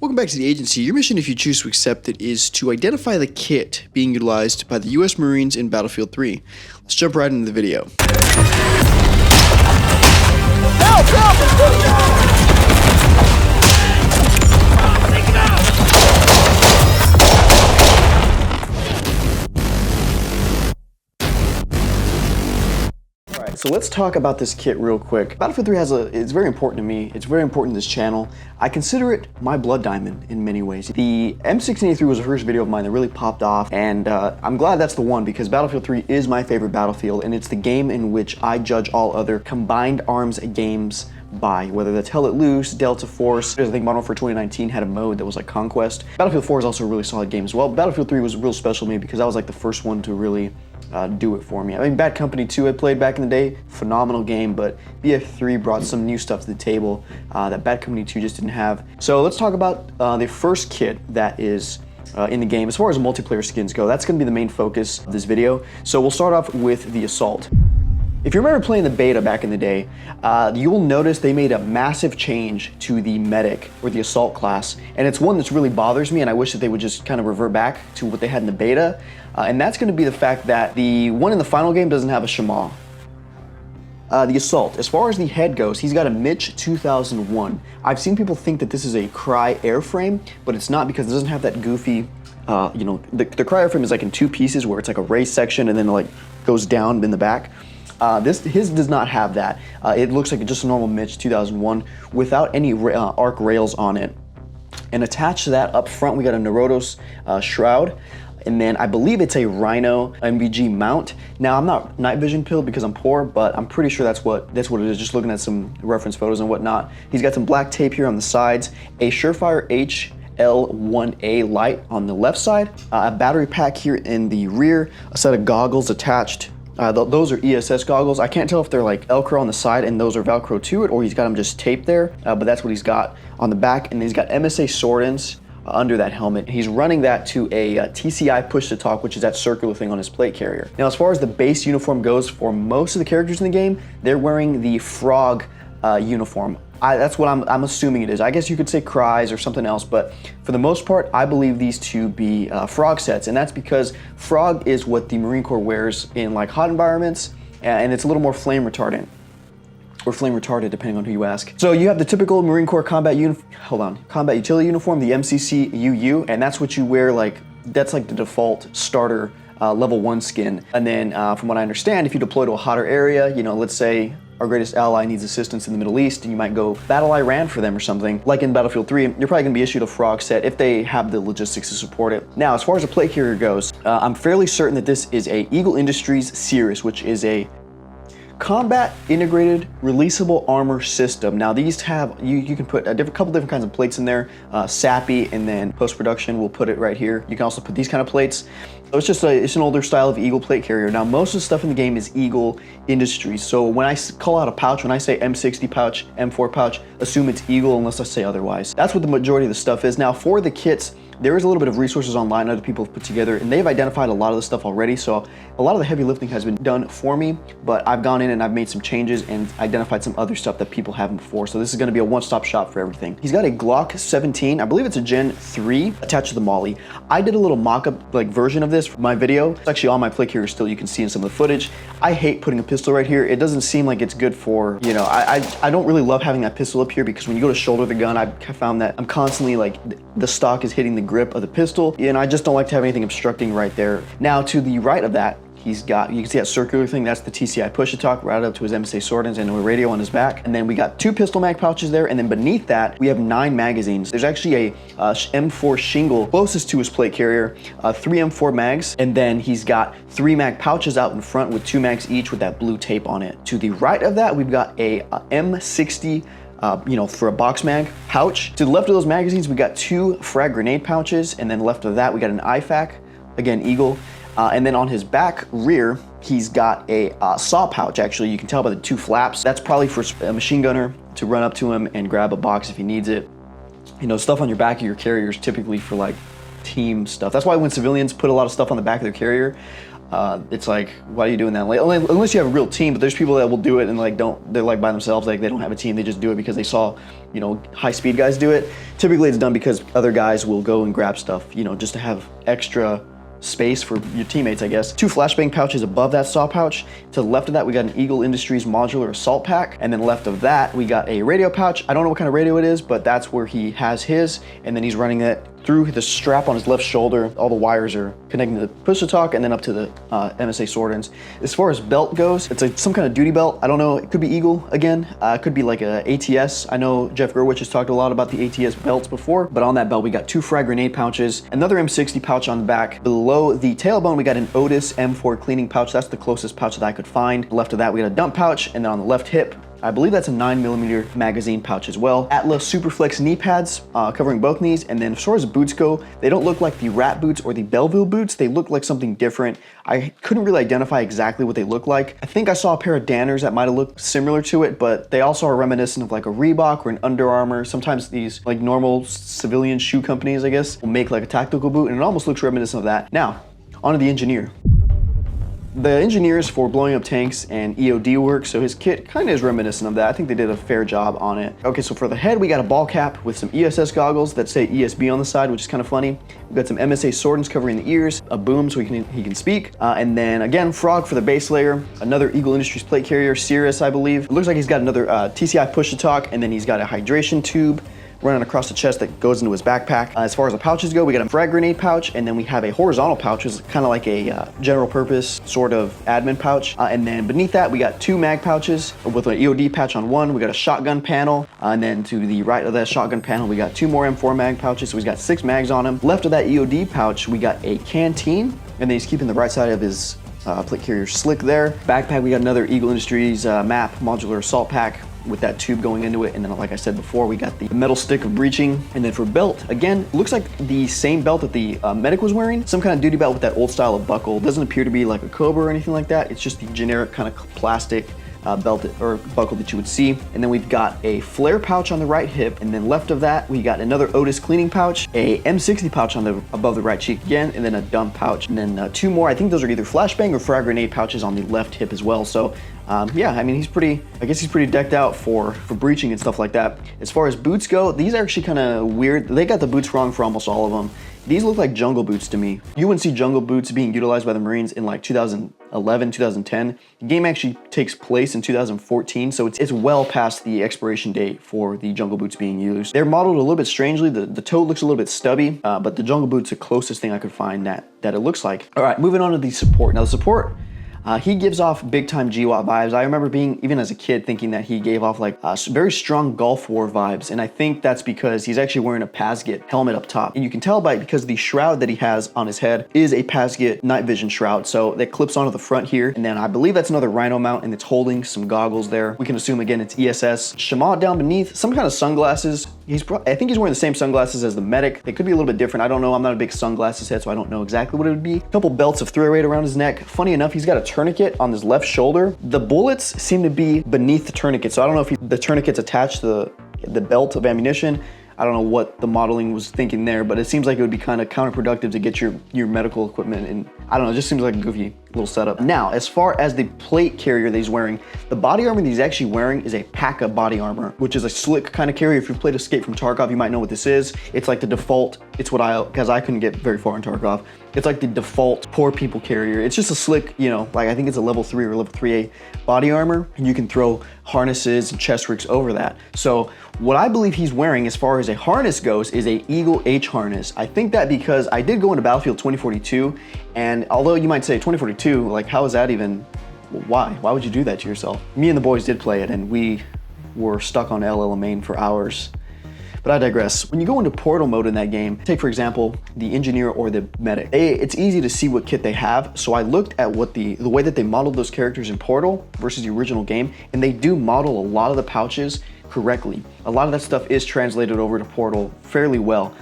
Welcome back to the agency. Your mission, if you choose to accept it, is to identify the kit being utilized by the US Marines in Battlefield 3. Let's jump right into the video. Help! Help! So let's talk about this kit real quick. Battlefield 3 it's very important to me. It's very important to this channel. I consider it my blood diamond in many ways. The M1683 was the first video of mine that really popped off, and I'm glad that's the one because Battlefield 3 is my favorite Battlefield, and it's the game in which I judge all other combined arms games by, whether that's Hell Let Loose, Delta Force. I think Modern Warfare 2019 had a mode that was like Conquest. Battlefield 4 is also a really solid game as well. Battlefield 3 was real special to me because that was like the first one to really do it for me. I mean, Bad Company 2 I played back in the day, phenomenal game, but BF3 brought some new stuff to the table that Bad Company 2 just didn't have. So let's talk about the first kit that is in the game. As far as multiplayer skins go, that's going to be the main focus of this video. So we'll start off with the Assault. If you remember playing the beta back in the day, you will notice they made a massive change to the medic or the assault class, and it's one that really bothers me, and I wish that they would just kind of revert back to what they had in the beta, and that's going to be the fact that the one in the final game doesn't have a Shema. The Assault, as far as the head goes, he's got a Mitch 2001. I've seen people think that this is a Cry airframe, but it's not because it doesn't have that goofy, you know, the Cry airframe is like in two pieces where it's like a race section and then it like goes down in the back. His does not have that. It looks like just a normal Mitch 2001 without any arc rails on it. And attached to that up front, we got a Neurotos shroud. And then I believe it's a Rhino MVG mount. Now I'm not night vision pilled because I'm poor, but I'm pretty sure that's what it is, just looking at some reference photos and whatnot. He's got some black tape here on the sides, a Surefire HL1A light on the left side, a battery pack here in the rear, a set of goggles attached. Those are ESS goggles. I can't tell if they're like Velcro on the side and those are Velcro to it, or he's got them just taped there, but that's what he's got on the back. And he's got MSA sword-ins under that helmet. He's running that to a TCI push-to-talk, which is that circular thing on his plate carrier. Now, as far as the base uniform goes, for most of the characters in the game, they're wearing the Frog uniform. That's what I'm assuming it is. I guess you could say Cries or something else, but for the most part, I believe these to be Frog sets, and that's because Frog is what the Marine Corps wears in like hot environments, and it's a little more flame retardant, or flame retarded depending on who you ask. So you have the typical Marine Corps combat utility uniform, the MCC UU, and that's what you wear, like that's like the default starter level 1 skin. And then from what I understand, if you deploy to a hotter area, you know, let's say our greatest ally needs assistance in the Middle East, and you might go battle Iran for them or something, like in Battlefield 3, you're probably gonna be issued a Frog set if they have the logistics to support it. Now, as far as the plate carrier goes, I'm fairly certain that this is a Eagle Industries Cirrus, which is a combat integrated releasable armor system. Now these have, you can put a couple different kinds of plates in there, SAPI, and then post-production we'll put it right here. You can also put these kind of plates. So it's just it's an older style of Eagle plate carrier. Now most of the stuff in the game is Eagle Industries. So when I call out a pouch, when I say M60 pouch, M4 pouch, assume it's Eagle unless I say otherwise. That's what the majority of the stuff is. Now for the kits, there is a little bit of resources online other people have put together, and they've identified a lot of the stuff already, so a lot of the heavy lifting has been done for me, but I've gone in and I've made some changes and identified some other stuff that people haven't before, so this is going to be a one-stop shop for everything. He's got a Glock 17, I believe it's a Gen 3, attached to the Molly. I did a little mock-up like version of this for my video. It's actually on my plate here still, you can see in some of the footage. I hate putting a pistol right here. It doesn't seem like it's good for, you know, I don't really love having that pistol up here because when you go to shoulder the gun, I've found that I'm constantly like, the stock is hitting the grip of the pistol, and I just don't like to have anything obstructing right there. Now to the right of that, he's got, you can see that circular thing, that's the TCI push-to-talk right up to his MSA sword-ins and a radio on his back. And then we got 2 pistol mag pouches there, and then beneath that, we have 9 magazines. There's actually a M4 shingle closest to his plate carrier, 3 M4 mags, and then he's got 3 mag pouches out in front with 2 mags each with that blue tape on it. To the right of that, we've got a M60 you know, for a box mag pouch. To the left of those magazines, we got 2 frag grenade pouches, and then left of that, we got an IFAK, again, Eagle. And then on his back rear, he's got a saw pouch, actually. You can tell by the 2 flaps. That's probably for a machine gunner to run up to him and grab a box if he needs it. You know, stuff on your back of your carrier is typically for like team stuff. That's why when civilians put a lot of stuff on the back of their carrier, It's like, why are you doing that? Like, unless you have a real team, but there's people that will do it and like they're like by themselves, like they don't have a team, they just do it because they saw, you know, high speed guys do it. Typically it's done because other guys will go and grab stuff, you know, just to have extra space for your teammates, I guess. 2 flashbang pouches above that saw pouch. To the left of that, we got an Eagle Industries modular assault pack. And then left of that, we got a radio pouch. I don't know what kind of radio it is, but that's where he has his. And then he's running that through the strap on his left shoulder. All the wires are connecting to the push-to-talk and then up to the MSA sword ends. As far as belt goes, it's like some kind of duty belt. I don't know, it could be Eagle again. It could be like a ATS. I know Jeff Gerwich has talked a lot about the ATS belts before, but on that belt, we got 2 frag grenade pouches, another M60 pouch on the back. Below the tailbone, we got an Otis M4 cleaning pouch. That's the closest pouch that I could find. Left of that, we got a dump pouch, and then on the left hip, I believe that's a 9mm magazine pouch as well. Atlas Superflex knee pads covering both knees. And then as far as boots go, they don't look like the Rat boots or the Belleville boots. They look like something different. I couldn't really identify exactly what they look like. I think I saw a pair of Danners that might have looked similar to it, but they also are reminiscent of like a Reebok or an Under Armour. Sometimes these like normal civilian shoe companies, I guess, will make like a tactical boot, and it almost looks reminiscent of that. Now, onto the engineer. The engineer is for blowing up tanks and EOD work, so his kit kind of is reminiscent of that. I think they did a fair job on it. Okay, so for the head, we got a ball cap with some ESS goggles that say ESB on the side, which is kind of funny. We've got some MSA swordings covering the ears, a boom so he can speak, and then again, frog for the base layer, another Eagle Industries plate carrier, Cirrus, I believe. It looks like he's got another TCI push-to-talk, and then he's got a hydration tube running across the chest that goes into his backpack. As far as the pouches go, we got a frag grenade pouch, and then we have a horizontal pouch, which is kind of like a general purpose sort of admin pouch. And then beneath that, we got 2 mag pouches with an EOD patch on one. We got a shotgun panel, and then to the right of that shotgun panel, we got 2 more M4 mag pouches, so he's got 6 mags on him. Left of that EOD pouch, we got a canteen, and then he's keeping the right side of his plate carrier slick there. Backpack, we got another Eagle Industries MAP modular assault pack with that tube going into it, and then like I said before, we got the metal stick of breaching. And then for belt, again, looks like the same belt that the medic was wearing, some kind of duty belt with that old style of buckle. Doesn't appear to be like a Cobra or anything like that. It's just the generic kind of plastic belt or buckle that you would see. And then we've got a flare pouch on the right hip, and then left of that, we got another Otis cleaning pouch, a M60 pouch on the above the right cheek again, and then a dump pouch, and then 2 more. I think those are either flashbang or frag grenade pouches on the left hip as well. So yeah, I mean, I guess he's pretty decked out for breaching and stuff like that. As far as boots go, these are actually kind of weird. They got the boots wrong for almost all of them. These look like jungle boots to me. You wouldn't see jungle boots being utilized by the Marines in like 2011, 2010. The game actually takes place in 2014, so it's well past the expiration date for the jungle boots being used. They're modeled a little bit strangely. The toe looks a little bit stubby, but the jungle boot's the closest thing I could find that it looks like. All right, moving on to the support. Now the support, he gives off big time GWAT vibes. I remember being, even as a kid, thinking that he gave off like very strong Gulf War vibes. And I think that's because he's actually wearing a Pasget helmet up top. And you can tell because the shroud that he has on his head is a Pasget night vision shroud. So that clips onto the front here. And then I believe that's another Rhino mount, and it's holding some goggles there. We can assume again, it's ESS. Shema down beneath, some kind of sunglasses. I think he's wearing the same sunglasses as the medic. They could be a little bit different. I don't know. I'm not a big sunglasses head, so I don't know exactly what it would be. A couple belts of 308 around his neck. Funny enough, he's got a tourniquet on his left shoulder. The bullets seem to be beneath the tourniquet, so I don't know if the tourniquet's attached to the belt of ammunition. I don't know what the modeling was thinking there, but it seems like it would be kind of counterproductive to get your medical equipment, and I don't know, it just seems like a goofy little setup. Now, as far as the plate carrier that he's wearing, the body armor that he's actually wearing is a PACA body armor, which is a slick kind of carrier. If you've played Escape from Tarkov, you might know what this is. It's like the default, it's what because I couldn't get very far in Tarkov. It's like the default poor people carrier. It's just a slick, you know, like I think it's a level 3 or level 3A body armor, and you can throw harnesses and chest rigs over that. So what I believe he's wearing as far as a harness goes is a Eagle H harness. I think that because I did go into Battlefield 2042, and although you might say 2042, like how is that even, why? Why would you do that to yourself? Me and the boys did play it, and we were stuck on El Alamein for hours. But I digress. When you go into portal mode in that game, take for example, the engineer or the medic, it's easy to see what kit they have. So I looked at what the way that they modeled those characters in Portal versus the original game, and they do model a lot of the pouches correctly. A lot of that stuff is translated over to Portal fairly well.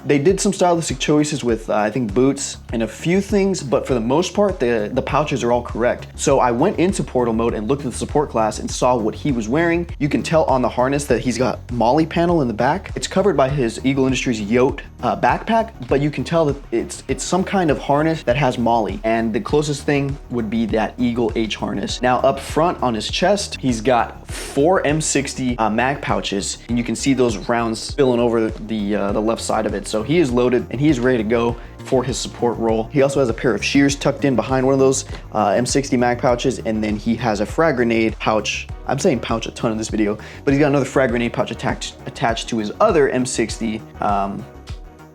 They did some stylistic choices with, I think, boots and a few things, but for the most part, the pouches are all correct. So I went into portal mode and looked at the support class and saw what he was wearing. You can tell on the harness that he's got MOLLE panel in the back. It's covered by his Eagle Industries Yote backpack, but you can tell that it's some kind of harness that has MOLLE, and the closest thing would be that Eagle H harness. Now up front on his chest, he's got 4 M60 mag pouches, and you can see those rounds spilling over the left side of it. So he is loaded and he is ready to go for his support role. He also has a pair of shears tucked in behind one of those M60 mag pouches, and then he has a frag grenade pouch. I'm saying pouch a ton in this video, but he's got another frag grenade pouch attached to his other M60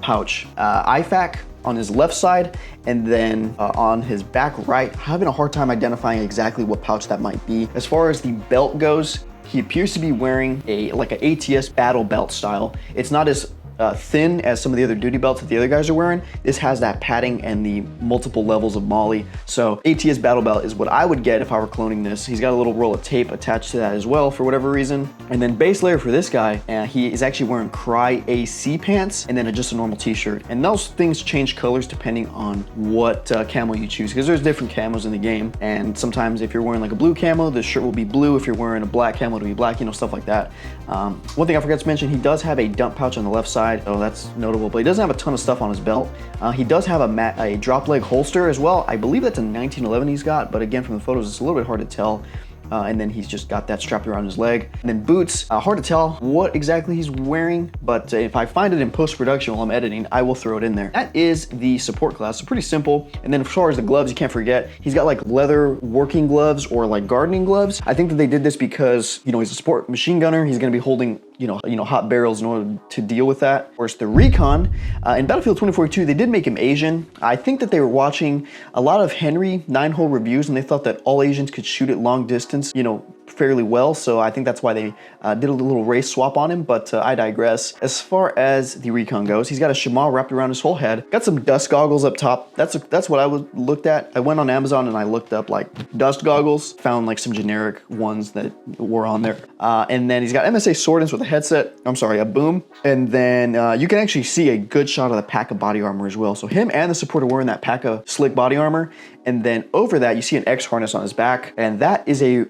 pouch. IFAK on his left side, and then on his back right, having a hard time identifying exactly what pouch that might be. As far as the belt goes, he appears to be wearing like an ATS battle belt style. It's not as thin as some of the other duty belts that the other guys are wearing. This has that padding and the multiple levels of MOLLE. So ATS battle belt is what I would get if I were cloning this. He's got a little roll of tape attached to that as well for whatever reason. And then base layer for this guy, he is actually wearing Cry AC pants and then just a normal t-shirt. And those things change colors depending on what camo you choose, because there's different camos in the game. And sometimes if you're wearing like a blue camo, the shirt will be blue. If you're wearing a black camo, it'll be black, you know, stuff like that. One thing I forgot to mention, he does have a dump pouch on the left side. So that's notable, but he doesn't have a ton of stuff on his belt. He does have a drop leg holster as well. I believe that's a 1911 he's got, but again, from the photos, it's a little bit hard to tell. And then he's just got that strapped around his leg. And then boots, hard to tell what exactly he's wearing, but if I find it in post-production while I'm editing, I will throw it in there. That is the support class, so pretty simple. And then as far as the gloves, you can't forget, he's got like leather working gloves or like gardening gloves. I think that they did this because, you know, he's a sport machine gunner. He's gonna be holding, you know, hot barrels in order to deal with that. Of course, the Recon, in Battlefield 2042, they did make him Asian. I think that they were watching a lot of Henry 9-hole reviews and they thought that all Asians could shoot at long distance, you know, fairly well. So I think that's why they did a little race swap on him, but I digress. As far as the Recon goes, he's got a chamois wrapped around his whole head. Got some dust goggles up top. That's what I looked at. I went on Amazon and I looked up like dust goggles, found like some generic ones that were on there. And then he's got MSA Swordins with a headset, a boom. And then you can actually see a good shot of the P.A.C.A body armor as well. So him and the support are wearing that P.A.C.A slick body armor. And then over that, you see an X harness on his back. And that is a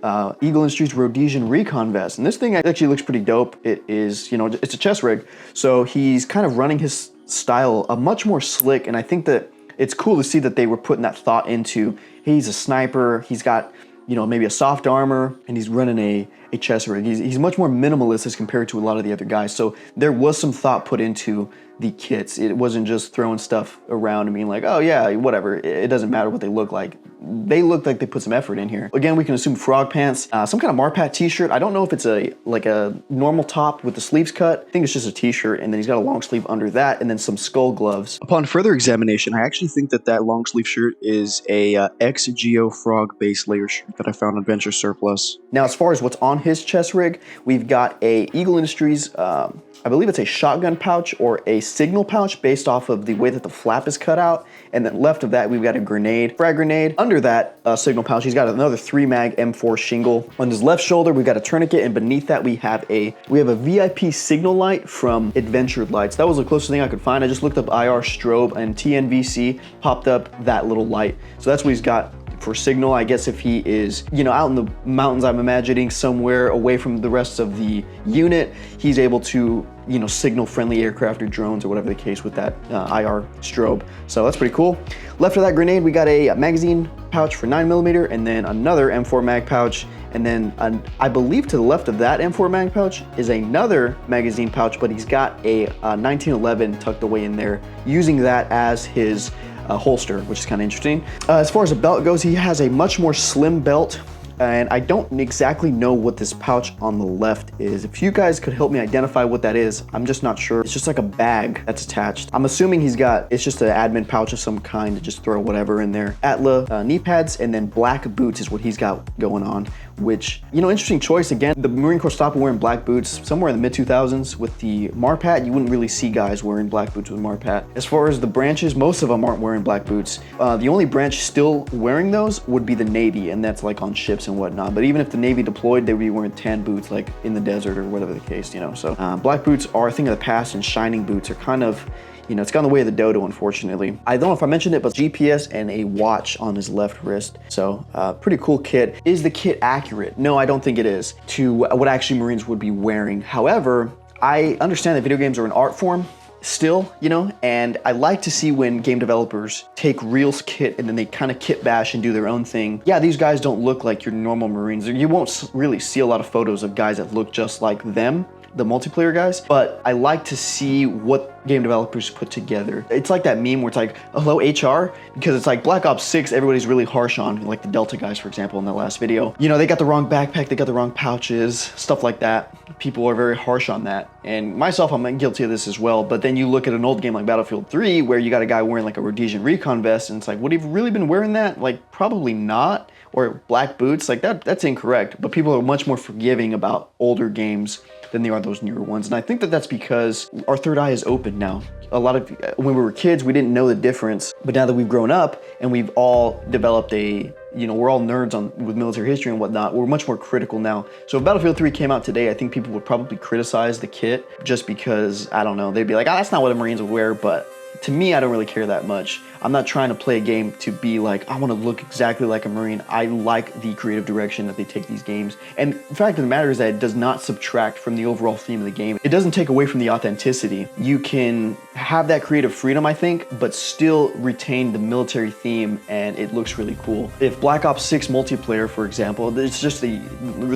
Eagle Industries Rhodesian Recon vest. And this thing actually looks pretty dope. It is, you know, it's a chest rig. So he's kind of running his style a much more slick. And I think that it's cool to see that they were putting that thought into, hey, he's a sniper. He's got, you know, maybe a soft armor, and he's running a chest rig. He's much more minimalist as compared to a lot of the other guys. So there was some thought put into the kits. It wasn't just throwing stuff around and being like, oh yeah, whatever. It doesn't matter what they look like. They look like they put some effort in here. Again, we can assume frog pants, some kind of Marpat t-shirt. I don't know if it's like a normal top with the sleeves cut. I think it's just a t-shirt, and then he's got a long sleeve under that, and then some skull gloves. Upon further examination, I actually think that long sleeve shirt is a ex-Geo Frog base layer shirt that I found on Venture Surplus. Now, as far as what's on his chest rig, we've got a Eagle Industries, I believe it's a shotgun pouch or a signal pouch based off of the way that the flap is cut out. And then left of that, we've got a grenade, frag grenade. Under that signal pouch, he's got another 3-mag M4 shingle. On his left shoulder, we've got a tourniquet, and beneath that, we have a VIP signal light from Adventured Lights. That was the closest thing I could find. I just looked up IR strobe, and TNVC popped up that little light. So that's what he's got for signal. I guess if he is, you know, out in the mountains, I'm imagining somewhere away from the rest of the unit, he's able to, you know, signal friendly aircraft or drones or whatever the case with that IR strobe. So that's pretty cool. Left of that grenade, we got a magazine pouch for 9mm, and then another M4 mag pouch. And then I believe to the left of that M4 mag pouch is another magazine pouch, but he's got a 1911 tucked away in there, using that as his holster, which is kind of interesting. As far as the belt goes, he has a much more slim belt, and I don't exactly know what this pouch on the left is. If you guys could help me identify what that is, I'm just not sure. It's just like a bag that's attached. I'm assuming it's just an admin pouch of some kind to just throw whatever in there. Atla knee pads, and then black boots is what he's got going on, which, you know, interesting choice. Again, the Marine Corps stopped wearing black boots somewhere in the mid-2000s with the Marpat. You wouldn't really see guys wearing black boots with Marpat. As far as the branches, most of them aren't wearing black boots. The only branch still wearing those would be the Navy, and that's like on ships and whatnot. But even if the Navy deployed, they would be wearing tan boots like in the desert or whatever the case, you know. So black boots are a thing of the past, and shining boots are kind of, you know, it's gone the way of the dodo, unfortunately. I don't know if I mentioned it, but GPS and a watch on his left wrist. So pretty cool kit. Is the kit accurate? No, I don't think it is to what actually Marines would be wearing. However, I understand that video games are an art form still, you know, and I like to see when game developers take real kit and then they kind of kit bash and do their own thing. Yeah, these guys don't look like your normal Marines. You won't really see a lot of photos of guys that look just like them, the multiplayer guys, but I like to see what game developers put together. It's like that meme where it's like, hello HR, because it's like Black Ops 6, everybody's really harsh on, like the Delta guys, for example, in the last video. You know, they got the wrong backpack, they got the wrong pouches, stuff like that. People are very harsh on that. And myself, I'm guilty of this as well. But then you look at an old game like Battlefield 3, where you got a guy wearing like a Rhodesian Recon vest, and it's like, would he have really been wearing that? Like, probably not. Or black boots, like that's incorrect. But people are much more forgiving about older games than they are those newer ones. And I think that that's because our third eye is open now. A lot of, when we were kids, we didn't know the difference. But now that we've grown up and we've all developed a, you know, we're all nerds with military history and whatnot, we're much more critical now. So if Battlefield 3 came out today, I think people would probably criticize the kit just because, I don't know, they'd be like, oh, that's not what the Marines would wear. But to me, I don't really care that much. I'm not trying to play a game to be like, I want to look exactly like a Marine. I like the creative direction that they take these games. And the fact of the matter is that it does not subtract from the overall theme of the game. It doesn't take away from the authenticity. You can have that creative freedom, I think, but still retain the military theme, and it looks really cool. If Black Ops 6 multiplayer, for example, it's just the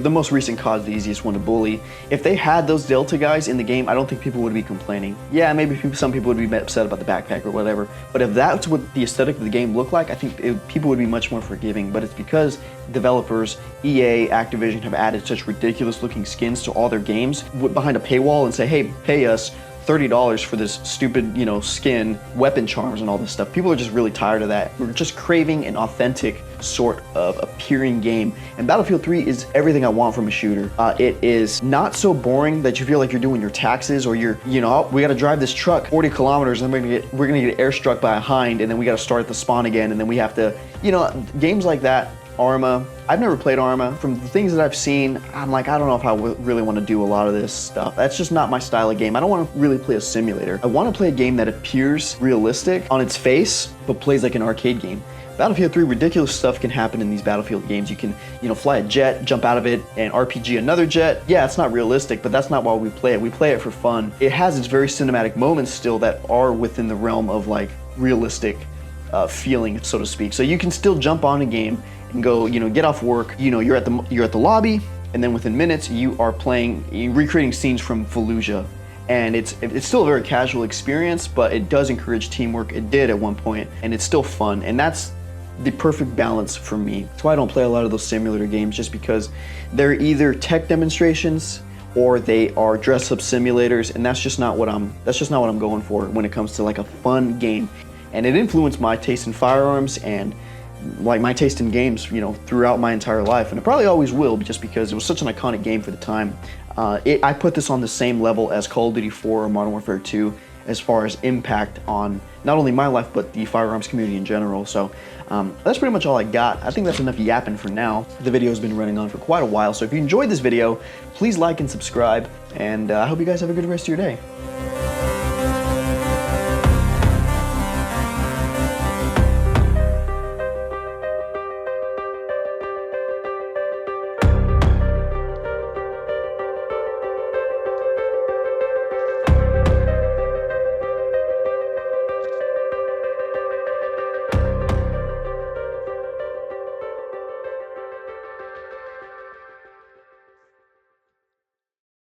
most recent COD, the easiest one to bully. If they had those Delta guys in the game, I don't think people would be complaining. Yeah, maybe some people would be upset about the backpack or whatever, but if that's what the aesthetic of the game looked like, I think people would be much more forgiving. But it's because developers, EA, Activision, have added such ridiculous looking skins to all their games behind a paywall and say, hey, pay us $30 for this stupid, you know, skin, weapon charms and all this stuff. People are just really tired of that. We're just craving an authentic sort of appearing game. And Battlefield 3 is everything I want from a shooter. It is not so boring that you feel like you're doing your taxes or you're, you know, oh, we gotta drive this truck 40 kilometers and we're gonna get airstruck by a hind and then we gotta start at the spawn again and then we have to, you know, games like that. Arma. I've never played Arma. From the things that I've seen, I'm like, I don't know if I really want to do a lot of this stuff. That's just not my style of game. I don't want to really play a simulator. I want to play a game that appears realistic on its face, but plays like an arcade game. Battlefield 3, ridiculous stuff can happen in these Battlefield games. You can, you know, fly a jet, jump out of it, and RPG another jet. Yeah, it's not realistic, but that's not why we play it. We play it for fun. It has its very cinematic moments still that are within the realm of like realistic feeling, so to speak. So you can still jump on a game and go, you know, get off work, you know, you're at the lobby, and then within minutes you are recreating scenes from Fallujah. And it's still a very casual experience, but it does encourage teamwork. It did at one point, and it's still fun. And that's the perfect balance for me. That's why I don't play a lot of those simulator games, just because they're either tech demonstrations or they are dress-up simulators, and that's just not what I'm going for when it comes to like a fun game. And it influenced my taste in firearms and like my taste in games, you know, throughout my entire life, and it probably always will, just because it was such an iconic game for the time. I put this on the same level as Call of Duty 4 or Modern Warfare 2 as far as impact on not only my life but the firearms community in general. So that's pretty much all I got. I think that's enough yapping for now. The video has been running on for quite a while, so if you enjoyed this video, please like and subscribe, and I hope you guys have a good rest of your day.